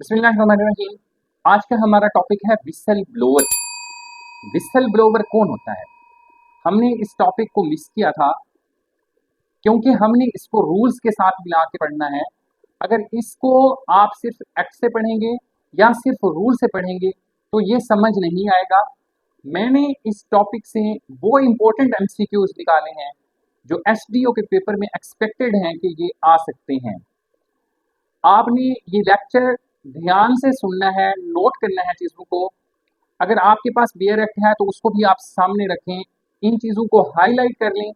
बिस्मिल्लाहिर्रहमानिर्रहीम। आज का हमारा टॉपिक है विसल ब्लोअर। विसल ब्लोअर कौन होता है? हमने इस टॉपिक को मिस किया था क्योंकि हमने इसको रूल्स के साथ मिला के पढ़ना है। अगर इसको आप सिर्फ एक्ट से पढ़ेंगे या सिर्फ रूल से पढ़ेंगे तो ये समझ नहीं आएगा। मैंने इस टॉपिक से वो इम्पोर्टेंट एमसीक्यूज निकाले हैं जो एसडीओ के पेपर में एक्सपेक्टेड हैं कि ये आ सकते हैं। आपने ये लेक्चर ध्यान से सुनना है, नोट करना है चीज़ों को। अगर आपके पास बियर एक्ट है तो उसको भी आप सामने रखें, इन चीज़ों को हाईलाइट कर लें।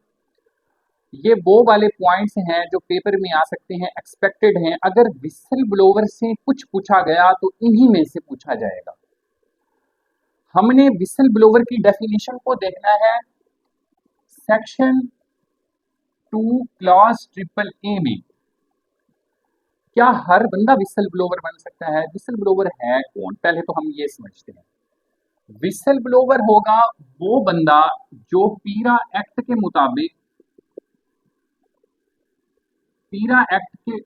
ये वो वाले पॉइंट्स हैं जो पेपर में आ सकते हैं, एक्सपेक्टेड हैं। अगर विसल ब्लोवर से कुछ पूछा गया तो इन्हीं में से पूछा जाएगा। हमने विसल ब्लोवर की डेफिनेशन को देखना है सेक्शन 2 क्लॉज ट्रिपल ए में। क्या हर बंदा विसल ब्लोवर बन सकता है? विसल ब्लोवर है कौन? पहले तो हम ये समझते हैं। विसल ब्लोवर होगा वो बंदा जो पीरा एक्ट के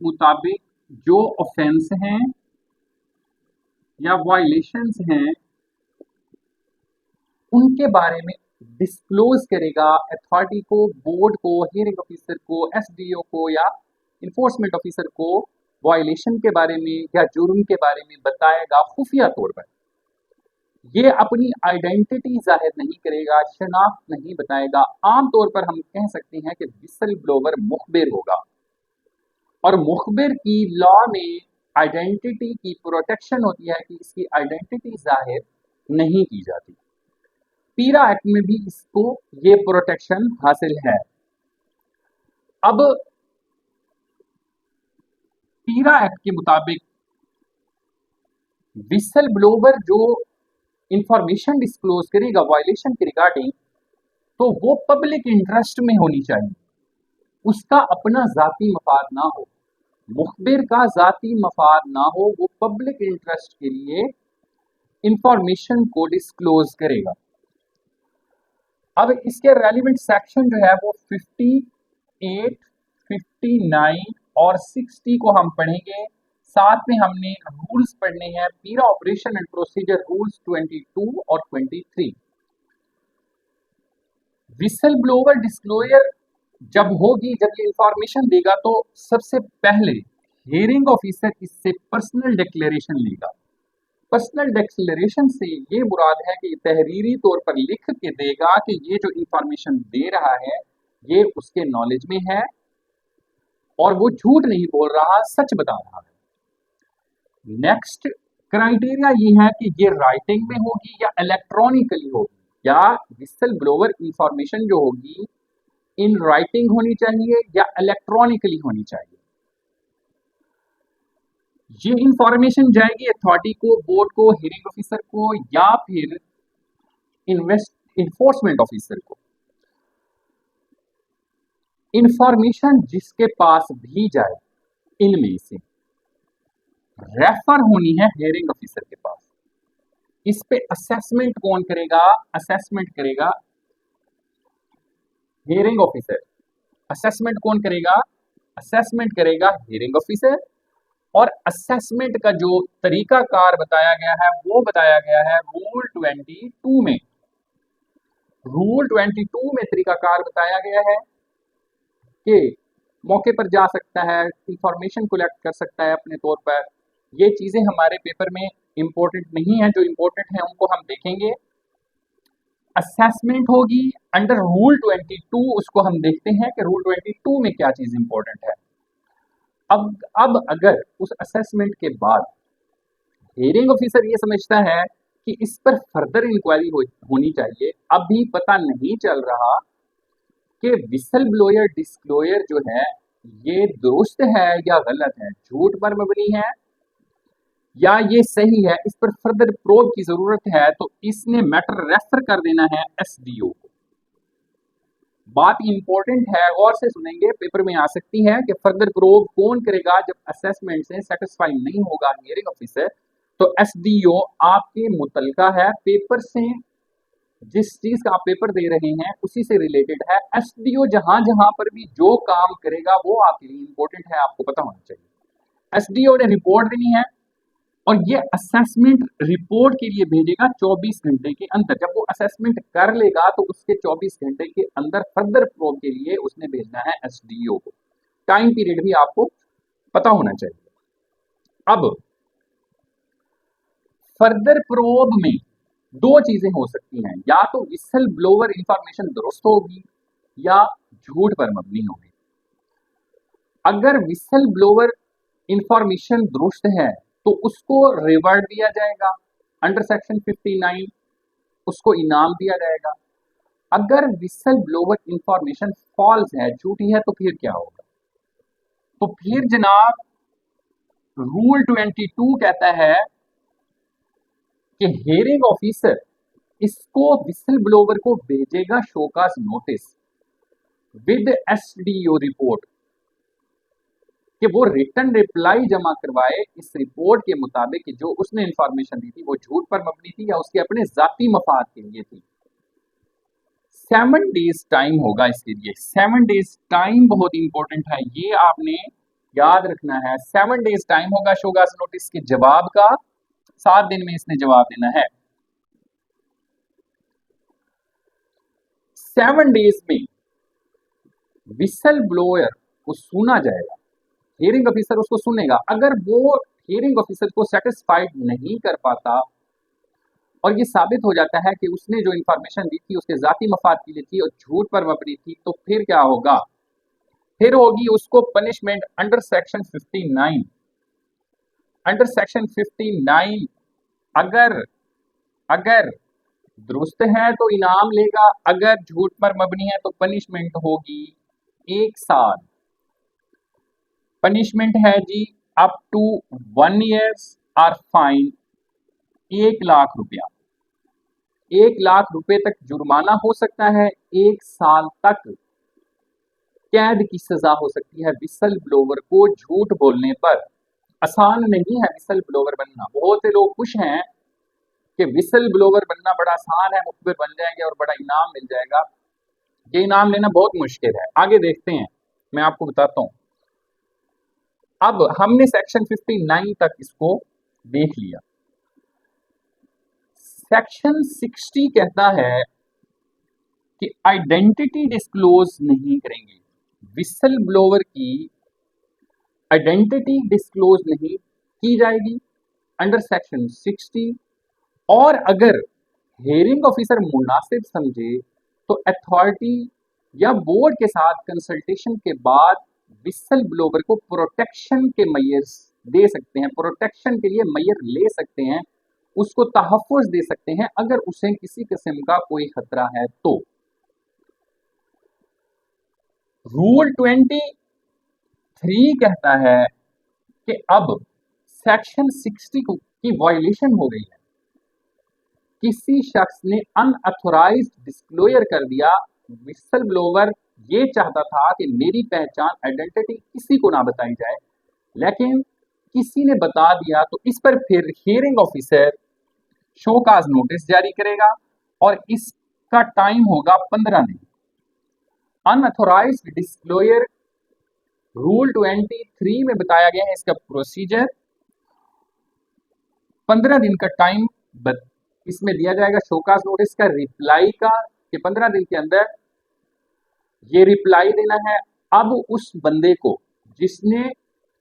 मुताबिक जो ऑफेंस हैं या वायलेशंस हैं उनके बारे में डिस्क्लोज करेगा अथॉरिटी को, बोर्ड को, हियरिंग ऑफिसर को, एसडीओ को या इन्फोर्समेंट ऑफिसर को वायलेशन के बारे में या जुर्म के बारे में बताएगा खुफिया तौर पर। ये अपनी आइडेंटिटी जाहिर नहीं करेगा, शनाख्त नहीं बताएगा। आमतौर पर हम कह सकते हैं कि विसल ब्लोवर मुखबिर होगा, और मुखबिर की लॉ में आइडेंटिटी की प्रोटेक्शन होती है कि इसकी आइडेंटिटी जाहिर नहीं की जाती। पीरा एक्ट में भी इसको ये प्रोटेक्शन हासिल है। अब पीरा एक्ट के मुताबिक विसल ब्लोवर जो इंफॉर्मेशन डिस्क्लोज करेगा वायलेशन के रिगार्डिंग, तो वो पब्लिक इंटरेस्ट में होनी चाहिए, उसका अपना जाती मफाद ना हो, मुखबिर का जाती मफाद ना हो, वो पब्लिक इंटरेस्ट के लिए इंफॉर्मेशन को डिस्क्लोज करेगा। अब इसके रेलिवेंट सेक्शन जो है वो 58, 59 और 60 को हम पढ़ेंगे। साथ में हमने रूल्स पढ़ने हैं, पीरा ऑपरेशन एंड प्रोसीजर रूल्स 22 और 23। विसल ब्लोवर डिस्क्लोजर जब होगी, जब ये इंफॉर्मेशन देगा, तो सबसे पहले हियरिंग ऑफिसर इससे पर्सनल डिक्लेरेशन लेगा। पर्सनल डिक्लेरेशन से ये मुराद है कि तहरीरी तौर पर लिख के देगा कि ये जो इंफॉर्मेशन दे रहा है ये उसके नॉलेज में है और वो झूठ नहीं बोल रहा, सच बता रहा है। नेक्स्ट क्राइटेरिया ये है कि ये राइटिंग में होगी या इलेक्ट्रॉनिकली होगी, या विसल ब्लोवर इंफॉर्मेशन जो होगी इन राइटिंग होनी चाहिए या इलेक्ट्रॉनिकली होनी चाहिए। ये इंफॉर्मेशन जाएगी अथॉरिटी को, बोर्ड को, हियरिंग ऑफिसर को या फिर इन्फोर्समेंट ऑफिसर को। इंफॉर्मेशन जिसके पास भी जाए इनमें से रेफर होनी है हियरिंग ऑफिसर के पास। इस पे असेसमेंट कौन करेगा? असेसमेंट करेगा हियरिंग ऑफिसर। असेसमेंट कौन करेगा? असेसमेंट करेगा हियरिंग ऑफिसर। और असेसमेंट का जो तरीकाकार बताया गया है वो बताया गया है रूल 22 में। रूल 22 में तरीकाकार बताया गया है कि मौके पर जा सकता है, इंफॉर्मेशन कलेक्ट कर सकता है अपने तौर पर। ये चीजें हमारे पेपर में इंपॉर्टेंट नहीं है, जो इंपॉर्टेंट है उनको हम देखेंगे। असेसमेंट होगी अंडर रूल 22, उसको हम देखते हैं कि रूल 22 में क्या चीज इंपॉर्टेंट है। अब अगर उस असेसमेंट के बाद हियरिंग ऑफिसर ये समझता है कि इस पर फर्दर इंक्वायरी होनी चाहिए, अभी पता नहीं चल रहा कि विसल ब्लोअर डिस्क्लोजर जो है ये दुरुस्त है या गलत है, झूठ पर मबनी है या ये सही है, इस पर फर्दर प्रूफ की जरूरत है, तो इसने मैटर रेफर कर देना है एसडीओ को। बात इंपॉर्टेंट है, गौर से सुनेंगे, पेपर में आ सकती है कि फर्दर प्रूफ कौन करेगा। जब असेसमेंट से सेटिस्फाई नहीं होगा हियरिंग ऑफिसर, तो एसडीओ आपके मुतलका है, पेपर से जिस चीज का आप पेपर दे रहे हैं उसी से रिलेटेड है। एसडीओ जहां जहां पर भी जो काम करेगा वो आपके लिए इंपॉर्टेंट है, आपको पता होना चाहिए। एसडीओ ने रिपोर्ट देनी है और ये असेसमेंट रिपोर्ट के लिए भेजेगा 24 घंटे के अंदर। जब वो असेसमेंट कर लेगा तो उसके 24 घंटे के अंदर फर्दर प्रोब के लिए उसने भेजना है एसडीओ को। टाइम पीरियड भी आपको पता होना चाहिए। अब फर्दर प्रोब में दो चीजें हो सकती हैं, या तो विसल ब्लोअर इंफॉर्मेशन दुरुस्त होगी या झूठ पर मबनी होगी। अगर विसल ब्लोअर इंफॉर्मेशन दुरुस्त है तो उसको रिवॉर्ड दिया जाएगा अंडर सेक्शन 59, उसको इनाम दिया जाएगा। अगर विसल ब्लोअर इंफॉर्मेशन फॉल्स है, झूठी है, तो फिर क्या होगा? तो फिर जनाब रूल 22 कहता है कि हेयरिंग ऑफिसर इसको विसल ब्लोअर को भेजेगा show cause notice with SDO report कि वो रिटर्न रिप्लाई जमा करवाए इस रिपोर्ट के मुताबिक कि जो उसने इंफॉर्मेशन दी थी वो झूठ पर मबनी थी या उसके अपने जाती मफाद के लिए थी। 7 डेज टाइम होगा इसके लिए। 7 डेज टाइम बहुत इंपॉर्टेंट है, ये आपने याद रखना है। 7 डेज टाइम होगा शोकास नोटिस के जवाब का, 7 दिन में इसने जवाब देना है। 7 डेज में विसल ब्लोअर को सुना जाएगा, हियरिंग ऑफिसर उसको सुनेगा। अगर वो हियरिंग ऑफिसर को सेटिस्फाइड नहीं कर पाता और ये साबित हो जाता है कि उसने जो इंफॉर्मेशन दी थी उसके जाती मफाद के लिए थी और झूठ पर मबनी थी, तो फिर क्या होगा? फिर होगी उसको punishment under section 59। Under section 59 अगर दुरुस्त है तो इनाम लेगा, अगर झूठ पर मबनी है तो पनिशमेंट होगी 1 साल। पनिशमेंट है जी अप टू 1 ईयर्स और फाइन 1 लाख रुपया। 1 लाख रुपए तक जुर्माना हो सकता है, 1 साल तक कैद की सजा हो सकती है विसल ब्लोवर को झूठ बोलने पर। आसान नहीं है विसल ब्लोवर बनना। बहुत से लोग खुश हैं कि विसल ब्लोवर बनना बड़ा आसान है, मुखबिर बन जाएंगे और बड़ा इनाम मिल जाएगा। ये इनाम लेना बहुत मुश्किल है। आगे देखते हैं, मैं आपको बताता हूं। अब हमने सेक्शन 59 तक इसको देख लिया। सेक्शन 60 कहता है कि आइडेंटिटी डिस्क्लोज नहीं करेंगे, विसल ब्लोवर की आइडेंटिटी डिस्क्लोज नहीं की जाएगी अंडर सेक्शन 60। और अगर हेयरिंग ऑफिसर मुनासिब समझे तो अथॉरिटी या बोर्ड के साथ कंसल्टेशन के बाद विसल ब्लोवर को प्रोटेक्शन के मय्यर दे सकते हैं, प्रोटेक्शन के लिए मय्यर ले सकते हैं, उसको तहफ़्फ़ुज़ दे सकते हैं अगर उसे किसी किस्म का कोई खतरा है तो। रूल 23 कहता है कि अब सेक्शन 60 की वायलेशन हो गई है, किसी शख्स ने अनऑथोराइज्ड डिस्क्लोजर कर दिया। विसल ब्लोवर ये चाहता था कि मेरी पहचान आइडेंटिटी किसी को ना बताई जाए, लेकिन किसी ने बता दिया, तो इस पर फिर हियरिंग ऑफिसर शोकाज नोटिस जारी करेगा और इसका टाइम होगा 15 दिन। अनऑथोराइज्ड डिस्क्लोजर रूल 23 में बताया गया है इसका प्रोसीजर। 15 दिन का टाइम इसमें दिया जाएगा शोकाज नोटिस का रिप्लाई का, कि 15 दिन के अंदर ये रिप्लाई देना है। अब उस बंदे को जिसने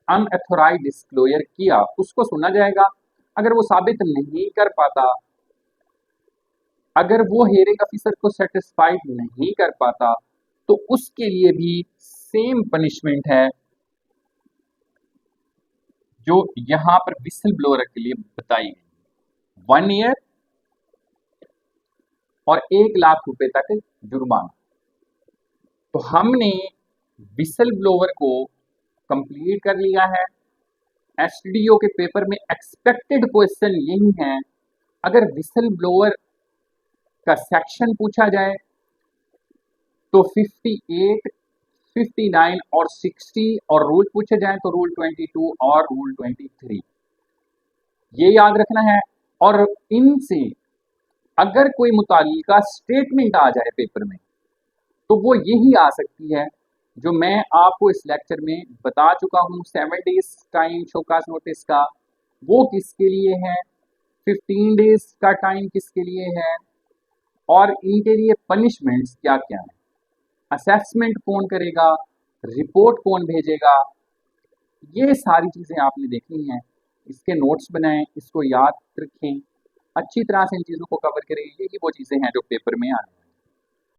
अनऑथोराइज्ड डिस्क्लोजर किया उसको सुना जाएगा। अगर वो साबित नहीं कर पाता, अगर वो हियरिंग ऑफिसर को सेटिस्फाइड नहीं कर पाता, तो उसके लिए भी सेम पनिशमेंट है जो यहां पर विसल ब्लोअर के लिए बताई गई, 1 ईयर और 1 लाख रुपए तक जुर्माना। तो हमने विसल ब्लोअर को कंप्लीट कर लिया है। एसडीओ के पेपर में एक्सपेक्टेड क्वेश्चन यही है, अगर विसल ब्लोअर का सेक्शन पूछा जाए तो 58, 59 और 60, और रूल पूछे जाए तो रूल 22 और रूल 23, ये याद रखना है। और इनसे अगर कोई मुतालिका स्टेटमेंट आ जाए पेपर में तो वो यही आ सकती है जो मैं आपको इस लेक्चर में बता चुका हूं। 7 डेज टाइम शोकाज नोटिस का, वो किसके लिए है, 15 डेज का टाइम किसके लिए है, और इनके लिए पनिशमेंट्स क्या क्या है, असेसमेंट कौन करेगा, रिपोर्ट कौन भेजेगा, ये सारी चीज़ें आपने देखनी हैं। इसके नोट्स बनाएं, इसको याद रखें, अच्छी तरह से इन चीज़ों को कवर करें। यही वो चीज़ें हैं जो पेपर में आने